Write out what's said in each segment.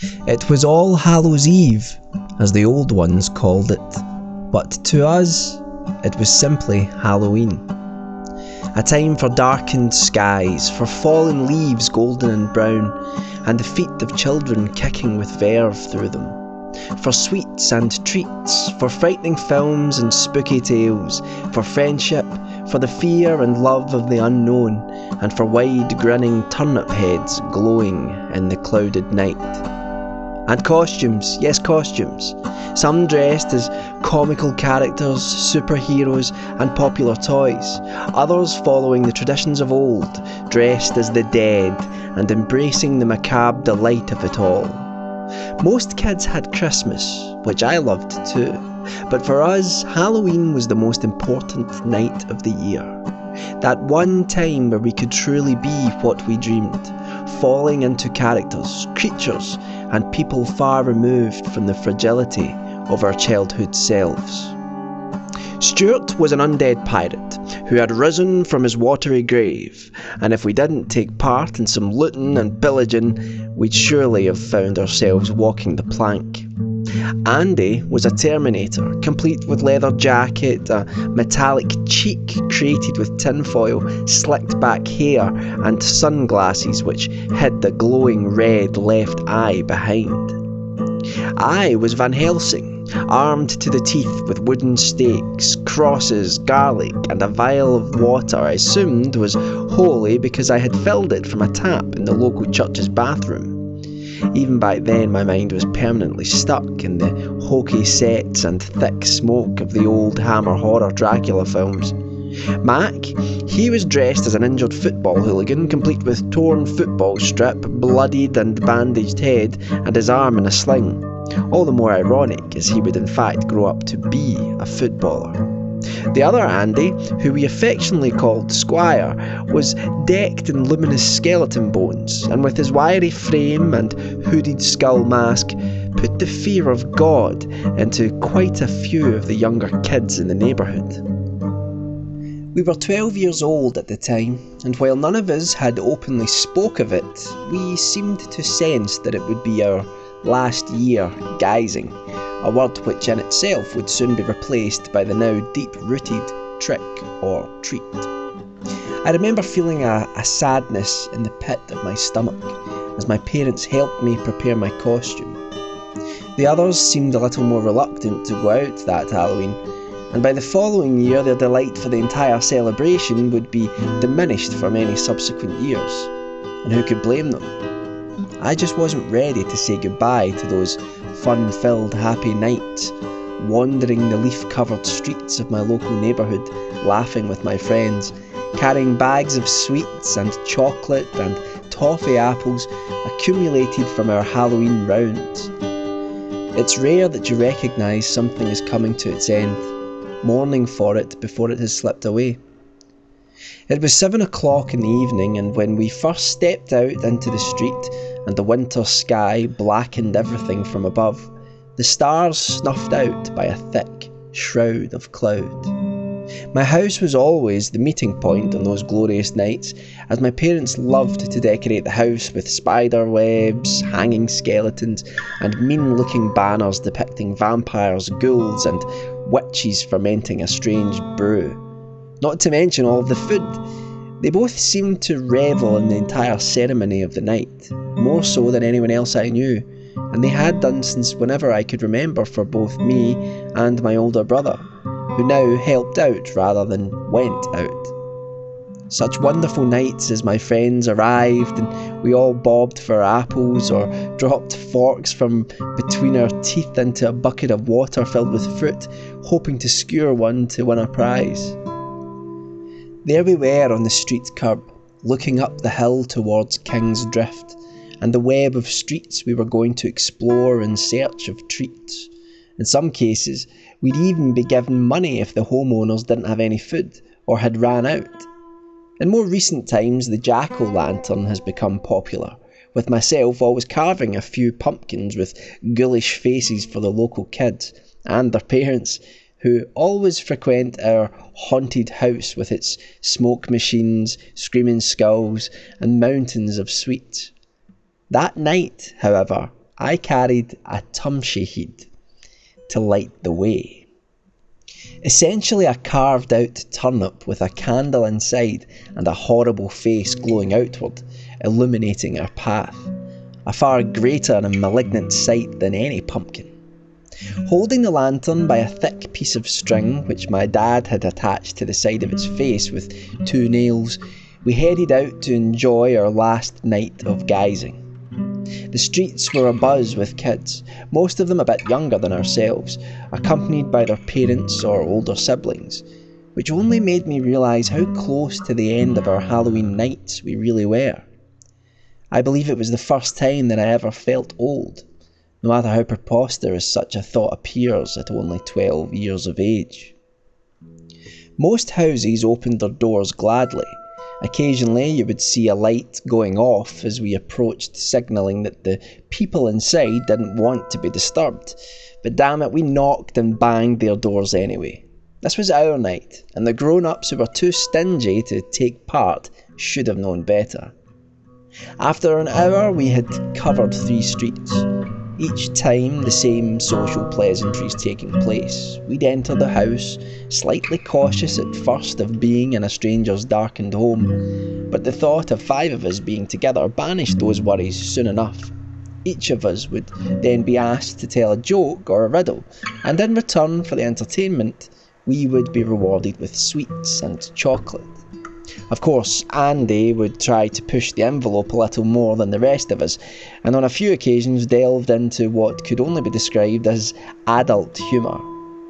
It was All Hallows Eve, as the old ones called it, but to us, it was simply Halloween. A time for darkened skies, for fallen leaves golden and brown, and the feet of children kicking with verve through them. For sweets and treats, for frightening films and spooky tales, for friendship, for the fear and love of the unknown, and for wide grinning turnip heads glowing in the clouded night. And costumes, yes costumes, some dressed as comical characters, superheroes and popular toys, others following the traditions of old, dressed as the dead and embracing the macabre delight of it all. Most kids had Christmas, which I loved too, but for us, Halloween was the most important night of the year. That one time where we could truly be what we dreamed, falling into characters, creatures, and people far removed from the fragility of our childhood selves. Stuart was an undead pirate who had risen from his watery grave, and if we didn't take part in some looting and pillaging, we'd surely have found ourselves walking the plank. Andy was a Terminator, complete with leather jacket, a metallic cheek created with tinfoil, slicked back hair, and sunglasses which hid the glowing red left eye behind. I was Van Helsing, armed to the teeth with wooden stakes, crosses, garlic, and a vial of water I assumed was holy because I had filled it from a tap in the local church's bathroom. Even back then my mind was permanently stuck in the hokey sets and thick smoke of the old Hammer horror Dracula films. Mac, he was dressed as an injured football hooligan, complete with torn football strip, bloodied and bandaged head, and his arm in a sling. All the more ironic as he would in fact grow up to be a footballer. The other Andy, who we affectionately called Squire, was decked in luminous skeleton bones, and with his wiry frame and hooded skull mask, put the fear of God into quite a few of the younger kids in the neighbourhood. We were 12 years old at the time, and while none of us had openly spoke of it, we seemed to sense that it would be our last year guising, a word which in itself would soon be replaced by the now deep-rooted trick or treat. I remember feeling a sadness in the pit of my stomach as my parents helped me prepare my costume. The others seemed a little more reluctant to go out that Halloween, and by the following year their delight for the entire celebration would be diminished for many subsequent years, and who could blame them? I just wasn't ready to say goodbye to those fun-filled happy nights, wandering the leaf-covered streets of my local neighbourhood, laughing with my friends, carrying bags of sweets and chocolate and toffee apples accumulated from our Halloween rounds. It's rare that you recognise something is coming to its end, mourning for it before it has slipped away. It was 7 o'clock in the evening, and when we first stepped out into the street and the winter sky blackened everything from above, the stars snuffed out by a thick shroud of cloud. My house was always the meeting point on those glorious nights, as my parents loved to decorate the house with spider webs, hanging skeletons, and mean-looking banners depicting vampires, ghouls, and witches fermenting a strange brew. Not to mention all of the food. They both seemed to revel in the entire ceremony of the night, more so than anyone else I knew, and they had done since whenever I could remember for both me and my older brother, who now helped out rather than went out. Such wonderful nights as my friends arrived and we all bobbed for apples or dropped forks from between our teeth into a bucket of water filled with fruit, hoping to skewer one to win a prize. There we were on the street curb, looking up the hill towards King's Drift, and the web of streets we were going to explore in search of treats. In some cases, we'd even be given money if the homeowners didn't have any food, or had ran out. In more recent times, the jack-o'-lantern has become popular, with myself always carving a few pumpkins with ghoulish faces for the local kids, and their parents, who always frequent our haunted house with its smoke machines, screaming skulls, and mountains of sweets. That night, however, I carried a tumshi head to light the way. Essentially a carved out turnip with a candle inside and a horrible face glowing outward, illuminating our path. A far greater and malignant sight than any pumpkin. Holding the lantern by a thick piece of string which my dad had attached to the side of its face with 2 nails, we headed out to enjoy our last night of guising. The streets were abuzz with kids, most of them a bit younger than ourselves, accompanied by their parents or older siblings, which only made me realise how close to the end of our Halloween nights we really were. I believe it was the first time that I ever felt old, no matter how preposterous such a thought appears at only 12 years of age. Most houses opened their doors gladly. Occasionally you would see a light going off as we approached, signalling that the people inside didn't want to be disturbed. But damn it, we knocked and banged their doors anyway. This was our night, and the grown-ups who were too stingy to take part should have known better. After an hour we had covered 3 streets. Each time the same social pleasantries taking place. We'd enter the house, slightly cautious at first of being in a stranger's darkened home, but the thought of 5 of us being together banished those worries soon enough. Each of us would then be asked to tell a joke or a riddle, and in return for the entertainment, we would be rewarded with sweets and chocolate. Of course, Andy would try to push the envelope a little more than the rest of us, and on a few occasions delved into what could only be described as adult humour.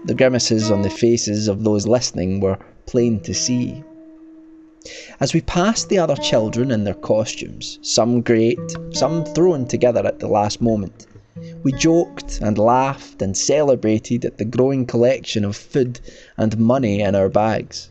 The grimaces on the faces of those listening were plain to see. As we passed the other children in their costumes, some great, some thrown together at the last moment, we joked and laughed and celebrated at the growing collection of food and money in our bags.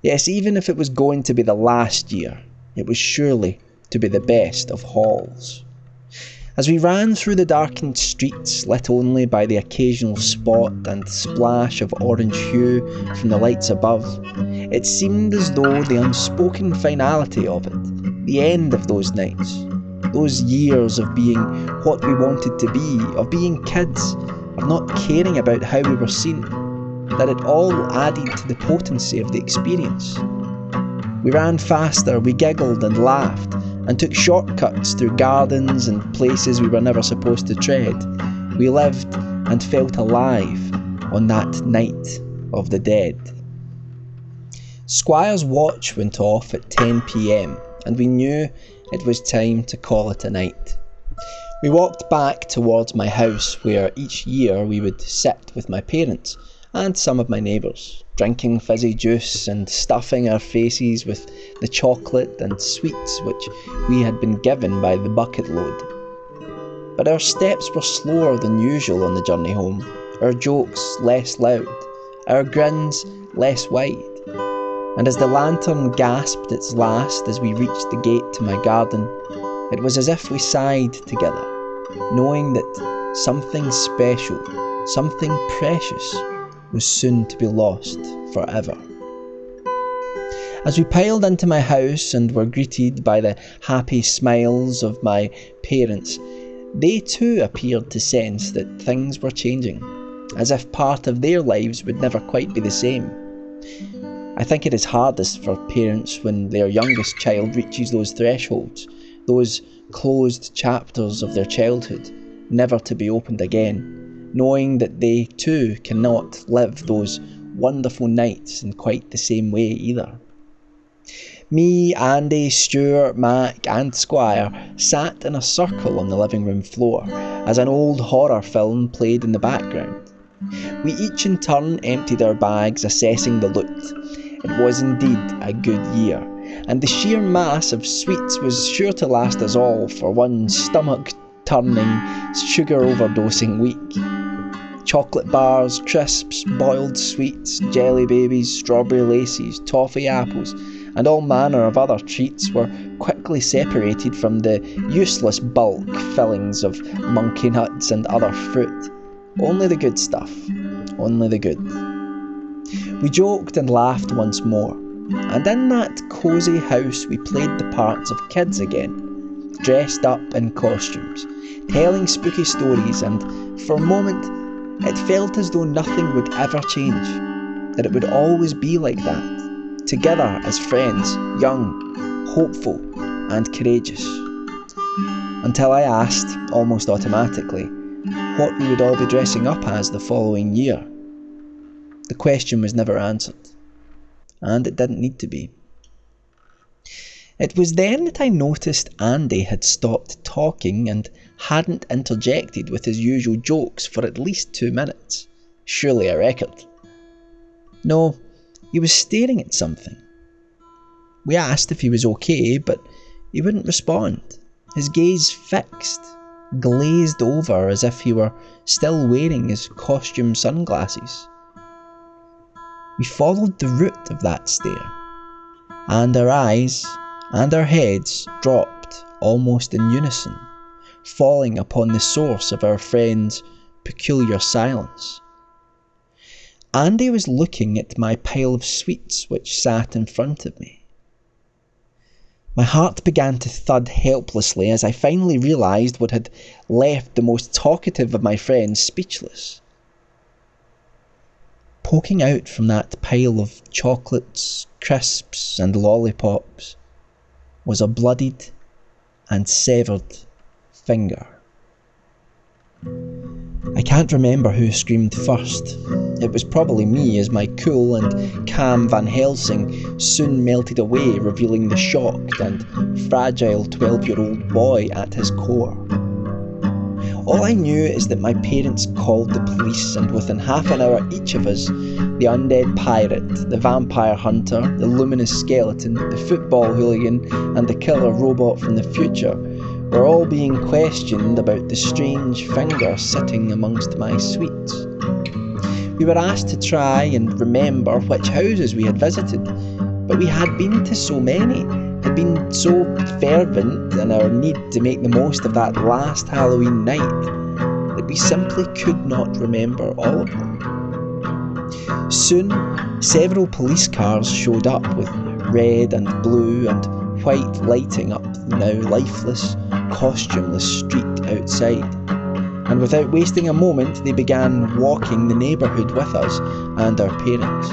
Yes, even if it was going to be the last year, it was surely to be the best of hauls. As we ran through the darkened streets, lit only by the occasional spot and splash of orange hue from the lights above, it seemed as though the unspoken finality of it, the end of those nights, those years of being what we wanted to be, of being kids, of not caring about how we were seen, that it all added to the potency of the experience. We ran faster, we giggled and laughed, and took shortcuts through gardens and places we were never supposed to tread. We lived and felt alive on that night of the dead. Squire's watch went off at 10 p.m, and we knew it was time to call it a night. We walked back towards my house, where each year we would sit with my parents and some of my neighbours, drinking fizzy juice and stuffing our faces with the chocolate and sweets which we had been given by the bucket load. But our steps were slower than usual on the journey home, our jokes less loud, our grins less wide, and as the lantern gasped its last as we reached the gate to my garden, it was as if we sighed together, knowing that something special, something precious, was soon to be lost forever. As we piled into my house and were greeted by the happy smiles of my parents, they too appeared to sense that things were changing, as if part of their lives would never quite be the same. I think it is hardest for parents when their youngest child reaches those thresholds, those closed chapters of their childhood, never to be opened again, knowing that they too cannot live those wonderful nights in quite the same way either. Me, Andy, Stuart, Mac and Squire sat in a circle on the living room floor as an old horror film played in the background. We each in turn emptied our bags, assessing the loot. It was indeed a good year, and the sheer mass of sweets was sure to last us all for one stomach-turning, sugar-overdosing week. Chocolate bars, crisps, boiled sweets, jelly babies, strawberry laces, toffee apples, and all manner of other treats were quickly separated from the useless bulk fillings of monkey nuts and other fruit. Only the good stuff, only the good. We joked and laughed once more, and in that cosy house we played the parts of kids again. dressed up in costumes, telling spooky stories, and for a moment it felt as though nothing would ever change, that it would always be like that, together as friends, young, hopeful and courageous. Until I asked, almost automatically, what we would all be dressing up as the following year. The question was never answered, and it didn't need to be. It was then that I noticed Andy had stopped talking and hadn't interjected with his usual jokes for at least 2 minutes. Surely a record. No, he was staring at something. We asked if he was okay, but he wouldn't respond. His gaze fixed, glazed over as if he were still wearing his costume sunglasses. We followed the route of that stare, and our eyes and our heads dropped almost in unison, falling upon the source of our friend's peculiar silence. Andy was looking at my pile of sweets which sat in front of me. My heart began to thud helplessly as I finally realised what had left the most talkative of my friends speechless. Poking out from that pile of chocolates, crisps and lollipops was a bloodied and severed finger. I can't remember who screamed first. It was probably me, as my cool and calm Van Helsing soon melted away, revealing the shocked and fragile 12-year-old boy at his core. All I knew is that my parents called the police, and within half an hour each of us, the undead pirate, the vampire hunter, the luminous skeleton, the football hooligan and the killer robot from the future, were all being questioned about the strange finger sitting amongst my sweets. We were asked to try and remember which houses we had visited, but we had been to so many, had been so fervent in our need to make the most of that last Halloween night, that we simply could not remember all of them. Soon, several police cars showed up with red and blue and white lighting up the now lifeless, costumeless street outside, and without wasting a moment they began walking the neighbourhood with us and our parents,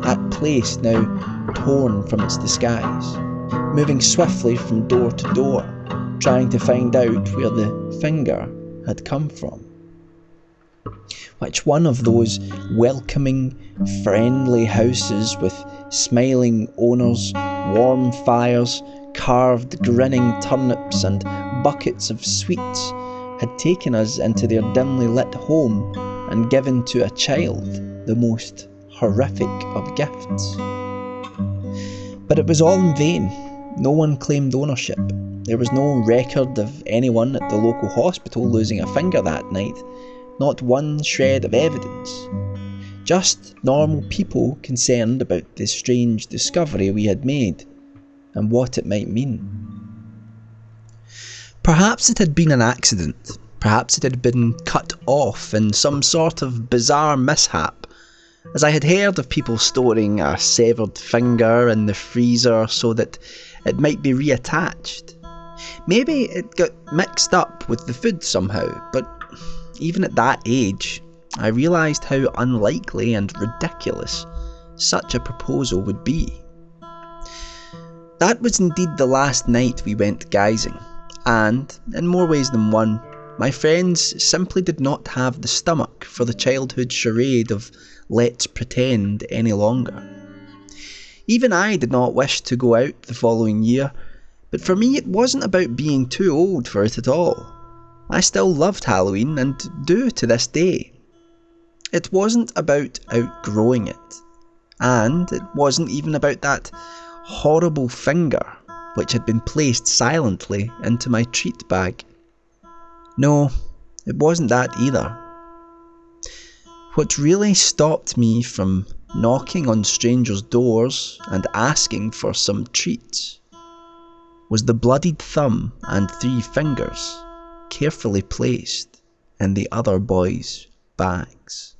that place now torn from its disguise, moving swiftly from door to door, trying to find out where the finger had come from. Which one of those welcoming, friendly houses with smiling owners, warm fires, carved grinning turnips and buckets of sweets had taken us into their dimly lit home and given to a child the most horrific of gifts. But it was all in vain. No one claimed ownership. There was no record of anyone at the local hospital losing a finger that night, not one shred of evidence. Just normal people concerned about the strange discovery we had made and what it might mean. Perhaps it had been an accident. Perhaps it had been cut off in some sort of bizarre mishap, as I had heard of people storing a severed finger in the freezer so that it might be reattached. Maybe it got mixed up with the food somehow, but even at that age, I realised how unlikely and ridiculous such a proposal would be. That was indeed the last night we went guising, and, in more ways than one, my friends simply did not have the stomach for the childhood charade of let's pretend any longer. Even I did not wish to go out the following year, but for me it wasn't about being too old for it at all. I still loved Halloween and do to this day. It wasn't about outgrowing it, and it wasn't even about that horrible finger which had been placed silently into my treat bag. No, it wasn't that either. What really stopped me from knocking on strangers' doors and asking for some treats was the bloodied thumb and 3 fingers carefully placed in the other boys' bags.